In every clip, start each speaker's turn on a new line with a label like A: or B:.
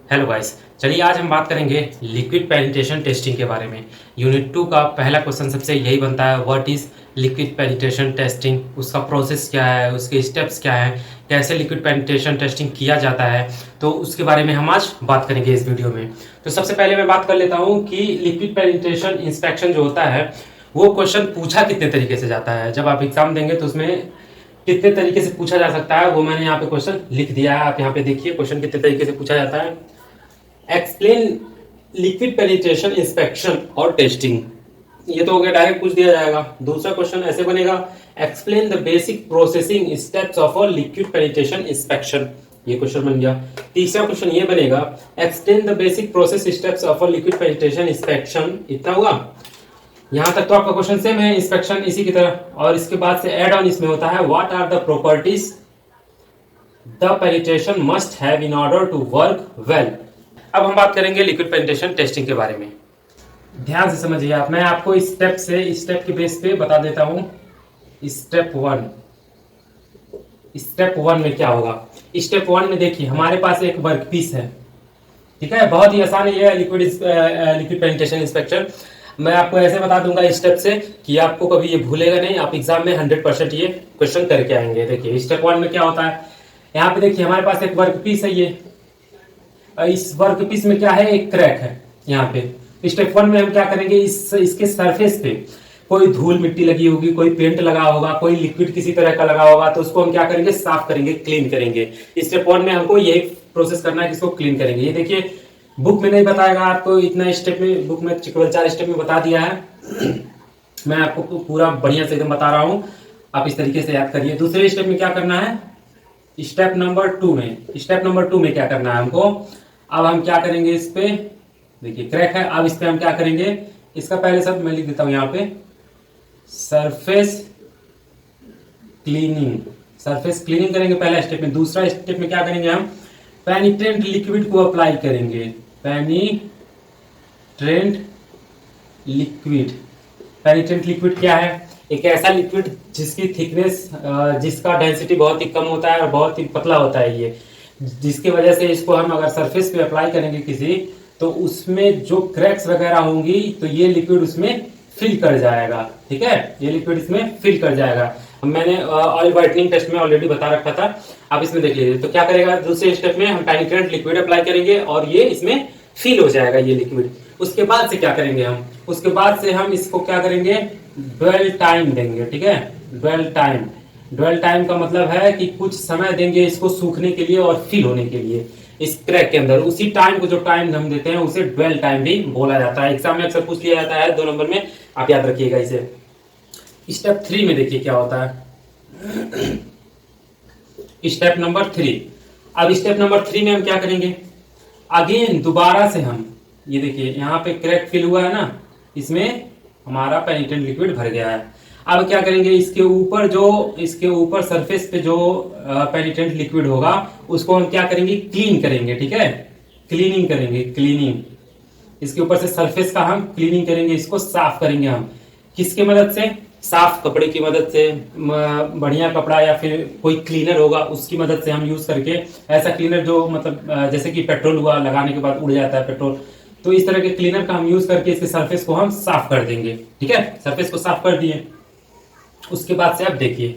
A: Hello guys. चलिए आज हम बात करेंगे लिक्विड पेनिट्रेशन टेस्टिंग के बारे में। यूनिट 2 का पहला क्वेश्चन सबसे यही बनता है, what is liquid penetration testing, उसका प्रोसेस क्या है, उसके स्टेप्स क्या हैं, कैसे लिक्विड पेनिट्रेशन टेस्टिंग किया जाता है। तो उसके बारे में हम आज बात करेंगे इस वीडियो में। तो सबसे पहले मैं बात कर लेता हूँ कि लिक्विड पेनिट्रेशन इंस्पेक्शन जो होता है वो क्वेश्चन पूछा कितने तरीके से जाता है। जब आप एग्जाम देंगे तो उसमें कितने तरीके से पूछा जा सकता है वो मैंने यहाँ पे क्वेश्चन लिख दिया है। आप यहाँ पे देखिए क्वेश्चन कितने तरीके से पूछा जाता है। एक्सप्लेन लिक्विड पेनिट्रेशन इंस्पेक्शन और टेस्टिंग, ये तो हो गया, डायरेक्ट पूछ दिया जाएगा। दूसरा क्वेश्चन ऐसे बनेगा, explain the basic processing steps of a liquid penetration inspection, ये क्वेश्चन बन गया। तीसरा क्वेश्चन ये बनेगा, explain the basic process steps of a liquid penetration inspection. इतना हुआ, यहां तक तो आपका क्वेश्चन सेम है, इंस्पेक्शन इसी की तरह। और इसके बाद से एड ऑन इसमें होता है, what are the properties the penetration must have in order to work well. अब हम बात करेंगे लिक्विड पेनिट्रेशन टेस्टिंग के बारे में। ध्यान से समझिए आप, मैं आपको स्टेप के बेस पे बता देता हूं। स्टेप वन में क्या होगा। स्टेप वन में देखिए हमारे पास एक वर्कपीस है, ठीक है। बहुत ही आसान है ये लिक्विड पेनिट्रेशन इंस्पेक्शन। मैं आपको ऐसे बता दूंगा स्टेप से कि आपको कभी ये भूलेगा नहीं, आप एग्जाम में 100% ये क्वेश्चन करके आएंगे। देखिए स्टेप वन में क्या होता है, यहाँ पे देखिए हमारे पास एक वर्कपीस है। ये इस वर्कपीस में क्या है, एक क्रैक है यहाँ पे। स्टेप वन में हम क्या करेंगे, इसके सरफेस पे कोई धूल मिट्टी लगी होगी, कोई पेंट लगा होगा, कोई लिक्विड किसी तरह का लगा होगा, तो उसको हम क्या करेंगे, साफ करेंगे, क्लीन करेंगे। स्टेप वन में हमको यही प्रोसेस करना है कि इसको क्लीन करेंगे। ये देखिए बुक में नहीं बताएगा आपको इतना स्टेप में, बुक में केवल 4 स्टेप में बता दिया है। मैं आपको पूरा बढ़िया से एकदम बता रहा हूँ, आप इस तरीके से याद करिए। दूसरे स्टेप में क्या करना है, स्टेप नंबर टू में क्या करना है हमको। अब हम क्या करेंगे, इस पे देखिए क्रैक है, अब इस पे हम क्या करेंगे, इसका पहले सब मैं लिख देता हूं यहाँ पे, सरफेस क्लीनिंग करेंगे पहला स्टेप में। दूसरा स्टेप में क्या करेंगे, हम पेनिट्रेंट लिक्विड को अप्लाई करेंगे। पेनिट्रेंट लिक्विड क्या है, एक ऐसा लिक्विड जिसकी थिकनेस, जिसका डेंसिटी बहुत ही कम होता है और बहुत ही पतला होता है ये, जिसकी वजह से इसको हम अगर सरफेस पे अप्लाई करेंगे किसी, तो उसमें जो क्रैक्स वगैरह होंगी तो ये लिक्विड उसमें फिल कर जाएगा, ठीक है। ये लिक्विड इसमें फिल कर जाएगा। मैंने ऑयल व्हाइटनिंग टेस्ट में ऑलरेडी बता रखा था, आप इसमें देख लीजिए। तो क्या करेगा, दूसरे स्टेप में हम पेनिट्रेंट लिक्विड अप्लाई करेंगे और ये इसमें फिल हो जाएगा ये लिक्विड। उसके बाद से क्या करेंगे हम, उसके बाद से हम इसको क्या करेंगे, ड्वेल टाइम देंगे, ठीक है। ड्वेल टाइम का मतलब है कि कुछ समय देंगे इसको सूखने के लिए और फिल होने के लिए इस क्रैक के अंदर। उसी टाइम को, जो टाइम हम देते हैं, उसे ड्वेल टाइम भी बोला जाता है। एग्जाम में अक्सर पूछ लिया जाता है 2 नंबर में, आप याद रखिएगा इसे। स्टेप 3 में देखिए क्या होता है, स्टेप नंबर 3। अब स्टेप नंबर 3 में हम क्या करेंगे, अगेन दोबारा से हम, ये देखिए यहाँ पे क्रैक फिल हुआ है ना, इसमें हमारा पेनिट्रेंट लिक्विड भर गया है। अब क्या करेंगे, इसके ऊपर सरफेस पे जो पेनिट्रेंट लिक्विड होगा उसको हम क्या करेंगे, क्लीन करेंगे, ठीक है। क्लीनिंग इसके ऊपर से सरफेस का हम क्लीनिंग करेंगे, इसको साफ करेंगे हम। किसके मदद से, साफ कपड़े की मदद से, बढ़िया कपड़ा या फिर कोई क्लीनर होगा उसकी मदद से हम यूज करके, ऐसा क्लीनर जो मतलब जैसे कि पेट्रोल हुआ, लगाने के बाद उड़ जाता है पेट्रोल, तो इस तरह के क्लीनर का हम यूज करके इसके सरफेस को हम साफ कर देंगे, ठीक है। सरफेस को साफ कर दिए, उसके बाद से आप देखिए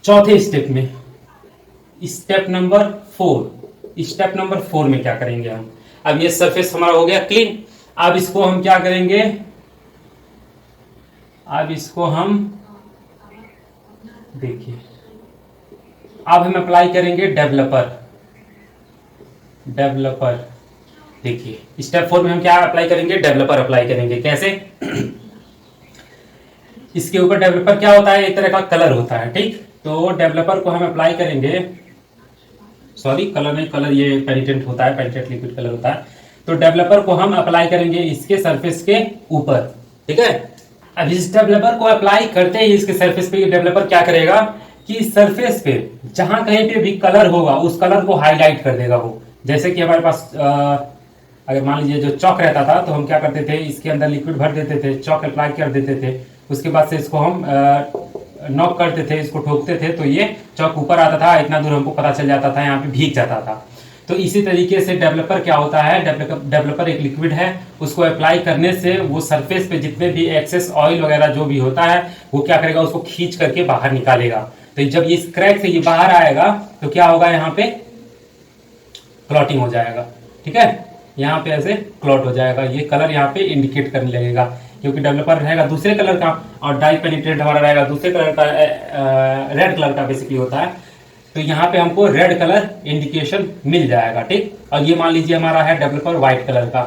A: चौथे स्टेप में, स्टेप नंबर 4 में क्या करेंगे हम। अब ये सरफेस हमारा हो गया क्लीन। अब इसको हम क्या करेंगे, अब इसको हम देखिए, अब हम अप्लाई करेंगे डेवलपर। देखिए स्टेप 4 में हम क्या अप्लाई करेंगे, डेवलपर अप्लाई करेंगे। कैसे, इसके ऊपर डेवलपर क्या होता है, एक तरह का कलर होता है, ठीक। तो डेवलपर को हम अप्लाई करेंगे, सॉरी कलर नहीं, कलर ये पेनिट्रेंट होता है, पेनिट्रेंट लिक्विड कलर होता है। तो डेवलपर को हम अप्लाई करेंगे इसके सरफेस के ऊपर, ठीक है। अब इस डेवलपर को अप्लाई करते ही इसके सरफेस पे डेवलपर क्या करेगा कि सरफेस पे जहां कहीं पे भी कलर होगा उस कलर को हाईलाइट कर देगा वो। जैसे कि हमारे पास अगर मान लीजिए जो चौक रहता था, तो हम क्या करते थे, इसके अंदर लिक्विड भर देते थे, चौक अप्लाई कर देते थे, उसके बाद से इसको हम नॉक करते थे, इसको ठोकते थे, तो ये चौक ऊपर आता था, इतना दूर हमको पता चल जाता था, यहाँ पे भीग जाता था। तो इसी तरीके से डेवलपर क्या होता है, डेवलपर एक लिक्विड है, उसको अप्लाई करने से वो सरफेस पे जितने भी एक्सेस ऑयल वगैरह जो भी होता है वो क्या करेगा, उसको खींच करके बाहर निकालेगा। तो जब ये क्रैक से ये बाहर आएगा तो क्या होगा, यहाँ पे क्लॉटिंग हो जाएगा। ठीक है, यहाँ पे ऐसे क्लॉट हो जाएगा, ये कलर यहाँ पे इंडिकेट करने लगेगा, क्योंकि डेवलपर रहेगा दूसरे कलर का और डाई पेनिट्रेंट हमारा रहेगा दूसरे कलर का, रेड कलर का बेसिकली होता है। तो यहाँ पे हमको रेड कलर इंडिकेशन मिल जाएगा। ठीक, और ये मान लीजिए हमारा है डेवलपर व्हाइट कलर का,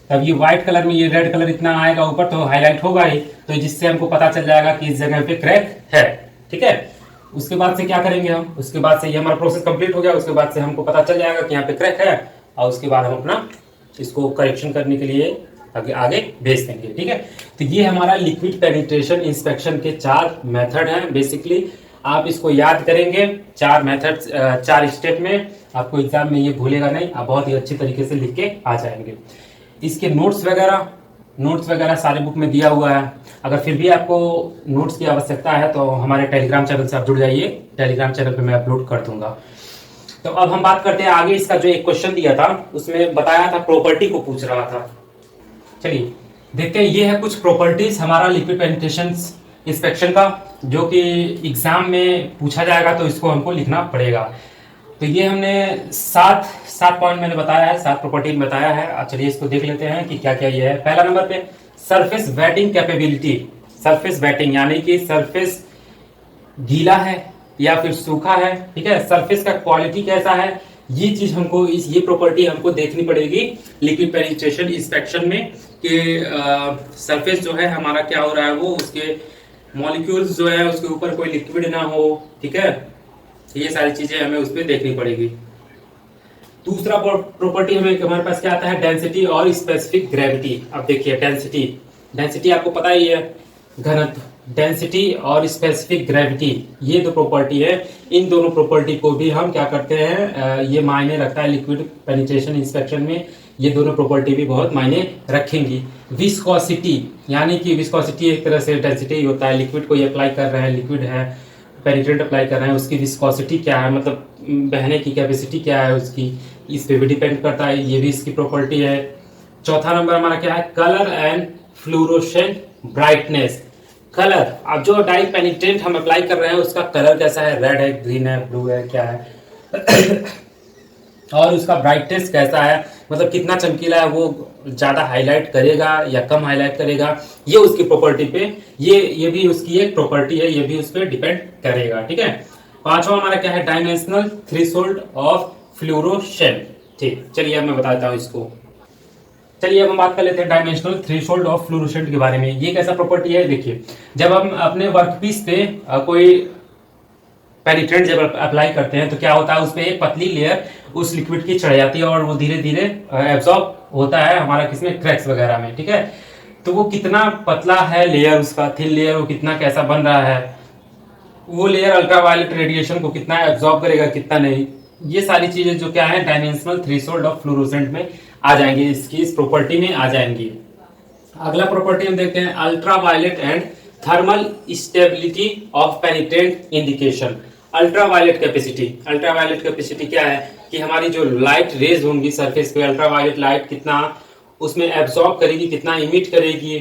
A: तब ये व्हाइट कलर में ये रेड कलर इतना आएगा ऊपर तो हाईलाइट होगा ही, तो जिससे हमको पता चल जाएगा कि इस जगह पे क्रैक है। ठीक है, उसके बाद से क्या करेंगे हम, उसके बाद से ये हमारा प्रोसेस कंप्लीट हो गया, उसके बाद से हमको पता चल जाएगा कि यहाँ पे क्रैक है, और उसके बाद हम अपना इसको करेक्शन करने के लिए आगे भेज देंगे। ठीक है, तो ये हमारा लिक्विड पेनिट्रेशन इंस्पेक्शन के 4 मेथड हैं बेसिकली। आप इसको याद करेंगे, 4 मेथड 4 स्टेप में, आपको एग्जाम में ये भूलेगा नहीं, आप बहुत ही अच्छी तरीके से लिख के आ जाएंगे। इसके नोट्स वगैरह सारे बुक में दिया हुआ है। अगर फिर भी आपको नोट्स की आवश्यकता है तो हमारे टेलीग्राम चैनल से आप जुड़ जाइए, टेलीग्राम चैनल पे मैं अपलोड कर दूंगा। तो अब हम बात करते हैं आगे, इसका जो एक क्वेश्चन दिया था उसमें बताया था प्रॉपर्टी को पूछ रहा था। चलिए देखते हैं, ये है कुछ प्रॉपर्टीज हमारा लिक्विड पेनिट्रेशन इंस्पेक्शन का, जो कि एग्जाम में पूछा जाएगा तो इसको हमको लिखना पड़ेगा। तो ये हमने 7 पॉइंट मैंने बताया है, 7 प्रॉपर्टी में बताया है। अब चलिए इसको देख लेते हैं कि क्या क्या ये है। पहला नंबर पे surface waiting capability. Surface waiting यानी कि सरफेस गीला है या फिर सूखा है। ठीक है, सरफेस का क्वालिटी कैसा है, ये चीज हमको ये प्रॉपर्टी हमको देखनी पड़ेगी लिक्विड पेनिट्रेशन इंस्पेक्शन में, कि सरफेस जो है हमारा क्या हो रहा है, वो उसके मॉलिक्यूल्स जो है उसके ऊपर कोई लिक्विड ना हो। ठीक है, ये सारी चीजें हमें उस पर देखनी पड़ेगी। दूसरा प्रॉपर्टी हमारे पास क्या आता है, डेंसिटी और स्पेसिफिक ग्रेविटी। अब देखिए डेंसिटी आपको पता ही है, घनत्व, डेंसिटी और स्पेसिफिक ग्रेविटी, ये 2 प्रॉपर्टी है। इन दोनों प्रॉपर्टी को भी हम क्या करते हैं, ये मायने रखता है लिक्विड पेनिट्रेशन इंस्पेक्शन में, ये दोनों प्रॉपर्टी भी बहुत मायने रखेंगी। विस्कोसिटी यानी कि विस्कोसिटी एक तरह से डेंसिटी ही होता है, लिक्विड को ये अप्लाई कर रहे हैं, लिक्विड है पेनिट्रेंट अप्लाई कर रहे हैं, उसकी विस्कोसिटी क्या है, मतलब बहने की कैपेसिटी क्या है उसकी, इस पे भी डिपेंड करता है, ये भी इसकी प्रॉपर्टी है। चौथा नंबर हमारा क्या है, colour and fluorescent brightness. Colour, अब जो डाई पेनिट्रेंट हम अप्लाई कर रहे हैं उसका कलर कैसा है, रेड है, ग्रीन है, ब्लू है, क्या है और उसका ब्राइटनेस कैसा है, मतलब कितना चमकीला है, वो ज्यादा हाईलाइट करेगा या कम हाईलाइट करेगा, ये उसकी प्रॉपर्टी पे, ये भी उसकी एक प्रॉपर्टी है, ये भी उस पर डिपेंड करेगा। ठीक है, पांचवा हमारा क्या है, डायमेंशनल थ्रेशोल्ड ऑफ फ्लूरोसेंट। ठीक, चलिए अब मैं बताता हूँ इसको। चलिए अब हम बात कर लेते हैं डायमेंशनल थ्रेशोल्ड ऑफ फ्लूरोसेंट के बारे में। ये कैसा प्रॉपर्टी है, देखिए जब हम अपने वर्कपीस पे कोई पेनिट्रेंट जब अप्लाई करते हैं तो क्या होता है, उस पे एक पतली लेयर उस लिक्विड की चढ़ जाती है और वो धीरे धीरे एब्जॉर्ब होता है हमारा किसमें, क्रैक्स वगैरह में। ठीक है, तो वो कितना पतला है लेयर, उसका थिन लेयर वो कितना कैसा बन रहा है, वो लेयर अल्ट्रावायलेट रेडिएशन को कितना एब्जॉर्ब करेगा कितना नहीं, ये सारी चीजें जो क्या है डायमेंशनल थ्रेशोल्ड ऑफ फ्लूरोसेंट में आ जाएंगी, इसकी इस प्रॉपर्टी में आ जाएंगी। अगला प्रॉपर्टी हम देखते हैं, ultraviolet and thermal stability of penetrant indication. Ultraviolet capacity क्या है कि हमारी जो लाइट रेज होंगी सरफेस पे, अल्ट्रावायलेट लाइट कितना उसमें एब्जॉर्ब करेगी, कितना इमिट करेगी।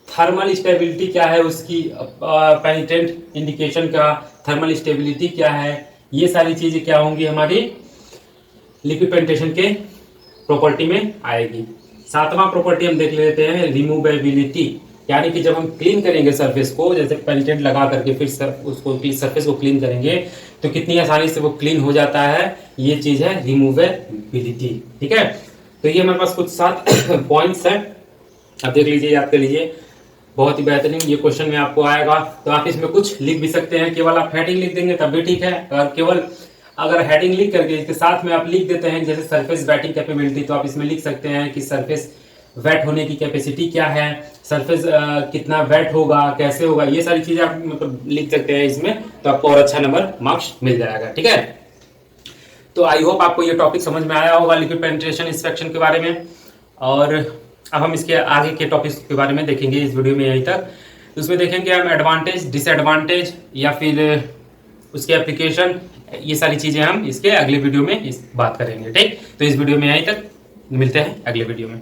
A: थर्मल स्टेबिलिटी क्या है उसकी, पेनिट्रेंट इंडिकेशन का थर्मल स्टेबिलिटी क्या है, ये सारी चीजें क्या होंगी हमारी लिक्विड पेनिट्रेशन के प्रॉपर्टी में आएगी। सातवां प्रॉपर्टी हम देख लेते हैं, रिमूवेबिलिटी, यानी कि जब हम क्लीन करेंगे सरफेस को, जैसे पेनिट्रेंट लगा करके फिर उसको सरफेस को क्लीन करेंगे तो कितनी आसानी से वो क्लीन हो जाता है, ये चीज है रिमूवेबिलिटी। ठीक है, तो ये हमारे पास कुछ 7 पॉइंट्स हैं, अब देख लीजिए, याद कर लीजिए, बहुत ही बेहतरीन ये क्वेश्चन में आपको आएगा। तो आप इसमें कुछ लिख भी सकते हैं, केवल आप हेडिंग लिख देंगे तब भी ठीक है, और केवल अगर हेडिंग लिख करके इसके साथ में आप लिख देते हैं जैसे सरफेस वेटिंग कैपेबिलिटी, तो आप इसमें लिख सकते हैं कि सरफेस वेट होने की कैपेसिटी क्या है, सरफेस कितना वेट होगा, कैसे होगा, ये सारी चीजें आप मतलब लिख सकते हैं इसमें, तो आपको और अच्छा नंबर मार्क्स मिल जाएगा। ठीक है, तो आई होप आपको ये टॉपिक समझ में आया होगा लिक्विड पेनिट्रेशन इंस्पेक्शन के बारे में, और अब हम इसके आगे के टॉपिक्स के बारे में देखेंगे इस वीडियो में यहीं तक। उसमें देखेंगे हम एडवांटेज, डिसएडवांटेज या फिर उसके एप्लीकेशन, ये सारी चीजें हम इसके अगले वीडियो में बात करेंगे। ठीक, तो इस वीडियो में यहीं तक, मिलते हैं अगले वीडियो में।